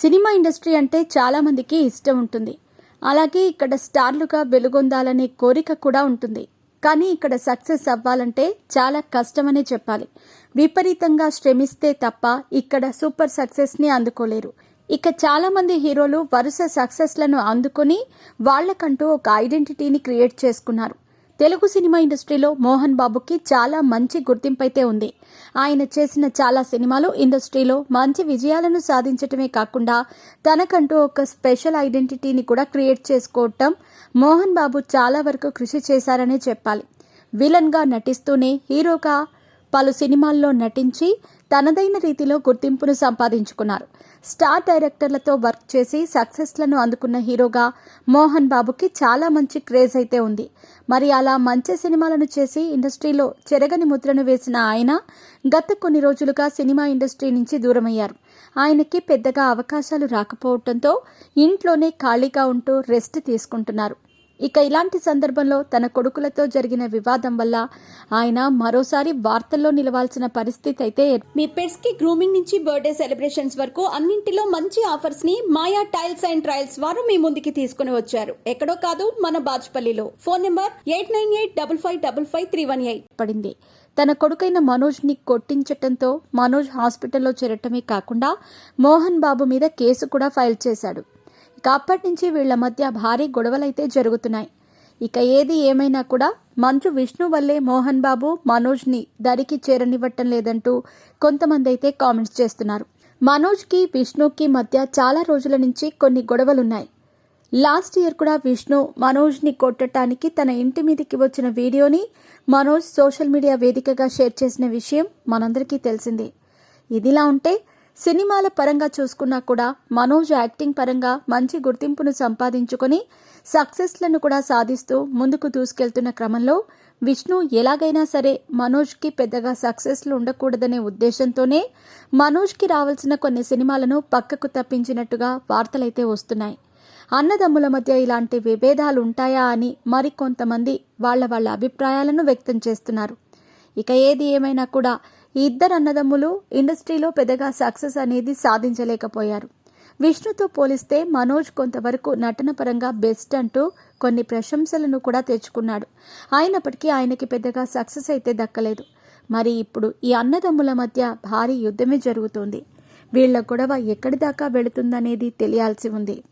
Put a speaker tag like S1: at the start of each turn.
S1: Cinema industry అంటే చాలామందికి ఇష్టం ఉంటుంది. అలాగే ఇక్కడ స్టార్లుగా వెలుగొందాలనే కోరిక కూడా ఉంటుంది. కానీ ఇక్కడ సక్సెస్ అవ్వాలంటే చాలా కష్టమనే చెప్పాలి. విపరీతంగా శ్రమిస్తే తప్ప ఇక్కడ సూపర్ సక్సెస్ని అందుకోలేరు. ఇక చాలామంది హీరోలు వరుస సక్సెస్లను అందుకొని వాళ్లకంటూ ఒక ఐడెంటిటీని క్రియేట్ చేసుకున్నారు. తెలుగు సినిమా ఇండస్ట్రీలో మోహన్ బాబుకి చాలా మంచి గుర్తింపు అయితే ఉంది. ఆయన చేసిన చాలా సినిమాలు ఇండస్ట్రీలో మంచి విజయాలను సాధించటమే కాకుండా తనకంటూ ఒక స్పెషల్ ఐడెంటిటీని కూడా క్రియేట్ చేసుకోవటం మోహన్ బాబు చాలా వరకు కృషి చేశారనే చెప్పాలి. విలన్గా నటిస్తూనే హీరోగా పలు సినిమాల్లో నటించి తనదైన రీతిలో గుర్తింపును సంపాదించుకున్నారు. స్టార్ డైరెక్టర్లతో వర్క్ చేసి సక్సెస్లను అందుకున్న హీరోగా మోహన్ బాబుకి చాలా మంచి క్రేజ్ అయితే ఉంది. మరి అలా మంచి సినిమాలను చేసి ఇండస్ట్రీలో చెరగని ముద్రను వేసిన ఆయన గత కొన్ని రోజులుగా సినిమా ఇండస్ట్రీ నుంచి దూరమయ్యారు. ఆయనకి పెద్దగా అవకాశాలు రాకపోవడంతో ఇంట్లోనే ఖాళీగా ఉంటూ రెస్ట్ తీసుకుంటున్నారు. ఇక ఇలాంటి సందర్భంలో తన కొడుకులతో జరిగిన వివాదం వల్ల ఆయన మరోసారి వార్తల్లో నిలవాల్సిన పరిస్థితి అయితే. మీ పెట్స్ కి గ్రూమింగ్ నుంచి బర్త్డే సెలబ్రేషన్స్ వరకు అన్నింటిలో మంచి ఆఫర్స్ ని మాయా టైల్స్ అండ్ ట్రయల్స్ వారు మీ ముందుకి తీసుకుని వచ్చారు. ఎక్కడో కాదు, మన బాజ్పల్లిలో. ఫోన్ నెంబర్ 8985555318 పడింది. తన కొడుకైన మనోజ్ ని కొట్టించటంతో మనోజ్ హాస్పిటల్లో చేరటమే కాకుండా మోహన్ బాబు మీద కేసు కూడా ఫైల్ చేశాడు. ఇక అప్పటి నుంచి వీళ్ల మధ్య భారీ గొడవలైతే జరుగుతున్నాయి. ఇక ఏది ఏమైనా కూడా మంచు విష్ణు వల్లే మోహన్ బాబు మనోజ్ని దరికి చేరనివ్వటం లేదంటూ కొంతమంది అయితే కామెంట్స్ చేస్తున్నారు. మనోజ్కి విష్ణుకి మధ్య చాలా రోజుల నుంచి కొన్ని గొడవలున్నాయి. లాస్ట్ ఇయర్ కూడా విష్ణు మనోజ్ని కొట్టడానికి తన ఇంటి మీదకి వచ్చిన వీడియోని మనోజ్ సోషల్ మీడియా వేదికగా షేర్ చేసిన విషయం మనందరికీ తెలిసిందే. ఇదిలా ఉంటే సినిమాల పరంగా చూసుకున్నా కూడా మనోజ్ యాక్టింగ్ పరంగా మంచి గుర్తింపును సంపాదించుకొని సక్సెస్లను కూడా సాధిస్తూ ముందుకు దూసుకెళ్తున్న క్రమంలో విష్ణు ఎలాగైనా సరే మనోజ్కి పెద్దగా సక్సెస్లు ఉండకూడదనే ఉద్దేశంతోనే మనోజ్కి రావాల్సిన కొన్ని సినిమాలను పక్కకు తప్పించినట్టుగా వార్తలైతే వస్తున్నాయి. అన్నదమ్ముల మధ్య ఇలాంటి విభేదాలు ఉంటాయా అని మరికొంతమంది వాళ్ళ అభిప్రాయాలను వ్యక్తం చేస్తున్నారు. ఇక ఏది ఏమైనా కూడా ఈ ఇద్దరు అన్నదమ్ములు ఇండస్ట్రీలో పెద్దగా సక్సెస్ అనేది సాధించలేకపోయారు. విష్ణుతో పోలిస్తే మనోజ్ కొంతవరకు నటన పరంగా బెస్ట్ అంటూ కొన్ని ప్రశంసలను కూడా తెచ్చుకున్నాడు. అయినప్పటికీ ఆయనకి పెద్దగా సక్సెస్ అయితే దక్కలేదు. మరి ఇప్పుడు ఈ అన్నదమ్ముల మధ్య భారీ యుద్ధమే జరుగుతోంది. వీళ్ల గొడవ ఎక్కడి దాకా వెళుతుందనేది తెలియాల్సి ఉంది.